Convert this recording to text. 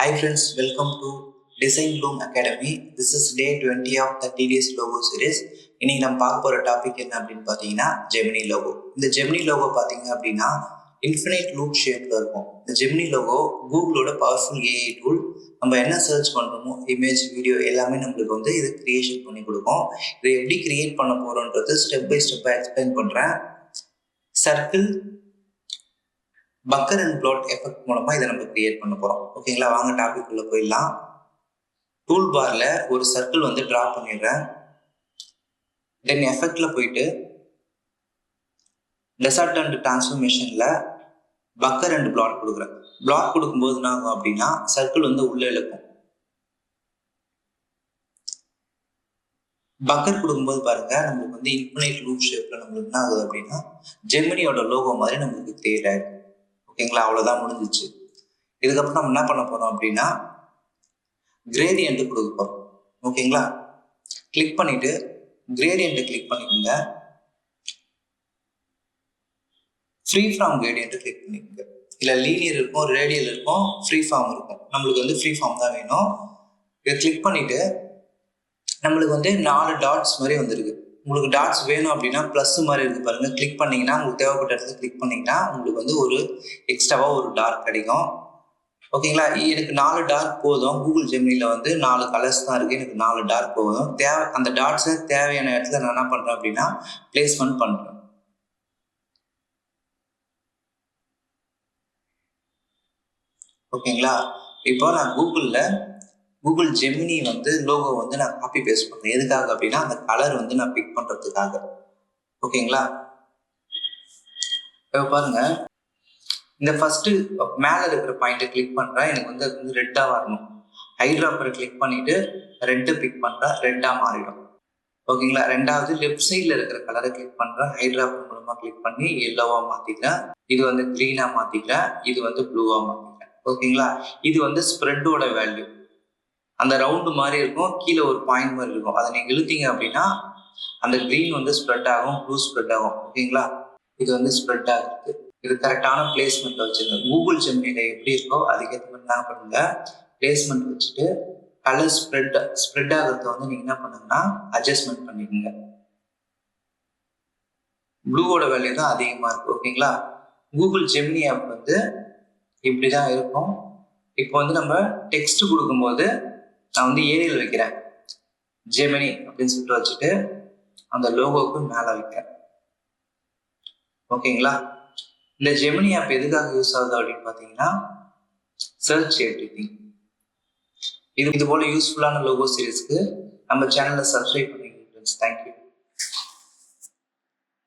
Hi friends, welcome to Design Bloom Academy. This is day 20 of the TDS logo series. இன்னைக்கு நம்ம பார்க்க போகிற topic என்ன அப்படின்னு பார்த்தீங்கன்னா ஜெமினி லோகோ. இந்த ஜெமினி லோகோ பார்த்தீங்க அப்படின்னா இன்ஃபினைட் லூப் ஷேப்பில் இருக்கும். இந்த ஜெமினி லோகோ கூகுளோட பவர்ஃபுல் ஏஐ டூல். நம்ம என்ன சர்ச் பண்ணுறோமோ இமேஜ் வீடியோ எல்லாமே நம்மளுக்கு வந்து இது கிரியேஷன் பண்ணி கொடுக்கும். இதை எப்படி கிரியேட் பண்ண போகிறோன்றது ஸ்டெப் பை ஸ்டெப்பாக எக்ஸ்பிளைன் பண்ணுறேன். Circle pucker and bloat effect மூலமா இதை நம்ம கிரியேட் பண்ண போறோம். ஓகேங்களா, வாங்க டாபிக் உள்ள போயிடலாம். டூல் பார்ல ஒரு சர்க்கிள் வந்து டிரா பண்ணிடுறேன். தென் எஃபெக்ட்ல போயிட்டு டெசார்ட் அண்ட் டிரான்ஸ்ஃபர்மேஷன்ல பக்கர் அண்ட் பிளாட் கொடுக்குறேன். பிளாட் கொடுக்கும்போது என்ன ஆகும் அப்படின்னா சர்க்கிள் வந்து உள்ள இழுக்கும். பக்கர் கொடுக்கும்போது பாருங்க நம்மளுக்கு வந்து இன்ஃபினைட் லூப் ஷேப்ல நம்மளுக்கு என்ன ஆகுது அப்படின்னா ஜெமினியோட லோகோ மாதிரி நம்மளுக்கு கிரியேட் ஆயிடும். ஓகேங்களா, அவ்வளோதான் முடிஞ்சிச்சு. இதுக்கப்புறம் நம்ம என்ன பண்ண போறோம் அப்படின்னா கிரேடியன்ட் கொடுக்க போறோம். ஓகேங்களா, கிளிக் பண்ணிட்டு கிரேடியன்ட் கிளிக் பண்ணிக்கோங்க. ஃப்ரீ ஃபார்ம் கிரேடியன்ட் கிளிக் பண்ணிக்கோங்க. இல்லை லீனியர் இருக்கும், ரேடியல் இருக்கும், ஃப்ரீ ஃபார்ம் இருக்கும். நம்மளுக்கு வந்து ஃப்ரீ ஃபார்ம் தான் வேணும். இதை கிளிக் பண்ணிட்டு நம்மளுக்கு வந்து 4 டாட்ஸ் மாதிரி வந்துருக்கு. உங்களுக்கு டாட்ஸ் வேணும் அப்படின்னா ப்ளஸ் மாதிரி இருக்கு பாருங்க, கிளிக் பண்ணீங்கன்னா உங்களுக்கு தேவைப்பட்ட இடத்துல கிளிக் பண்ணீங்கன்னா உங்களுக்கு வந்து ஒரு எக்ஸ்ட்ராவா ஒரு டார்க் கிடைக்கும். ஓகேங்களா, எனக்கு 4 டார்க் போதும். கூகுள் ஜெமினில வந்து 4 கலர்ஸ் தான் இருக்கு, எனக்கு 4 டார்க் போதும். அந்த டாட்ஸை தேவையான இடத்துல நான் என்ன பண்றேன் அப்படின்னா பிளேஸ்மெண்ட் பண்றேன். ஓகேங்களா, இப்போ நான் கூகுள் ஜெமினி வந்து லோகோ வந்து நான் காப்பி பேஸ்ட் பண்றேன். எதுக்காக அப்படின்னா அந்த கலர் வந்து நான் பிக் பண்றதுக்காக. ஓகேங்களா, இப்போ பாருங்க, இந்த ஃபர்ஸ்ட் மேல இருக்கிற பாயிண்ட்டை கிளிக் பண்றேன். எனக்கு வந்து அது வந்து ரெட்டா வரணும். ஹைட்ராப்பரை கிளிக் பண்ணிட்டு ரெட்டு பிக் பண்றேன், ரெட்டா மாறிடும். ஓகேங்களா, ரெண்டாவது லெஃப்ட் சைட்ல இருக்கிற கலரை கிளிக் பண்றேன். ஹைட்ராப்பர் மூலமா கிளிக் பண்ணி எல்லோவா மாத்திக்கிறேன். இது வந்து கிரீனா மாத்திக்கிறேன். இது வந்து ப்ளூவா மாத்திக்கிறேன். ஓகேங்களா, இது வந்து ஸ்ப்ரெட்டோட வேல்யூ. அந்த ரவுண்டு மாதிரி இருக்கும், கீழே ஒரு பாயிண்ட் மாதிரி இருக்கும். அதை நீங்க இழுத்தீங்க அப்படின்னா அந்த கிரீன் வந்து ஸ்ப்ரெட் ஆகும், ப்ளூ ஸ்ப்ரெட் ஆகும். ஓகேங்களா, இது வந்து ஸ்ப்ரெட் ஆகுது. இது கரெக்டான பிளேஸ்மெண்ட்ல வச்சுருங்க. கூகுள் ஜெமினில எப்படி இருக்கோ அதுக்கேற்ற மாதிரி என்ன பண்ணுங்க, பிளேஸ்மெண்ட் வச்சுட்டு கலர் ஸ்ப்ரெட் ஆகிறத வந்து நீங்க என்ன பண்ணுங்கன்னா அட்ஜஸ்ட்மெண்ட் பண்ணிக்கோங்க. ப்ளூவோட வேல்யூ தான் அதிகமா இருக்கு. ஓகேங்களா, கூகுள் ஜெமினி ஆப் வந்து இப்படிதான் இருக்கும். இப்போ வந்து நம்ம டெக்ஸ்ட் கொடுக்கும்போது நான் வந்து ஏரியல் வைக்கிறேன், ஜெமினி அப்படின்னு சொல்லிட்டு வச்சுட்டு அந்த லோகோவுக்கு மேல வைக்கிறேன். ஓகேங்களா, இந்த ஜெமினி ஆப் எதுக்காக யூஸ் ஆகுது அப்படின்னு பாத்தீங்கன்னா சர்ச் எவ்ரிதிங். இது போல யூஸ்ஃபுல்லான லோகோ சீரிஸ்க்கு நம்ம சேனலை சப்ஸ்கிரைப் பண்ணிக்கோங்க. தேங்க்யூ.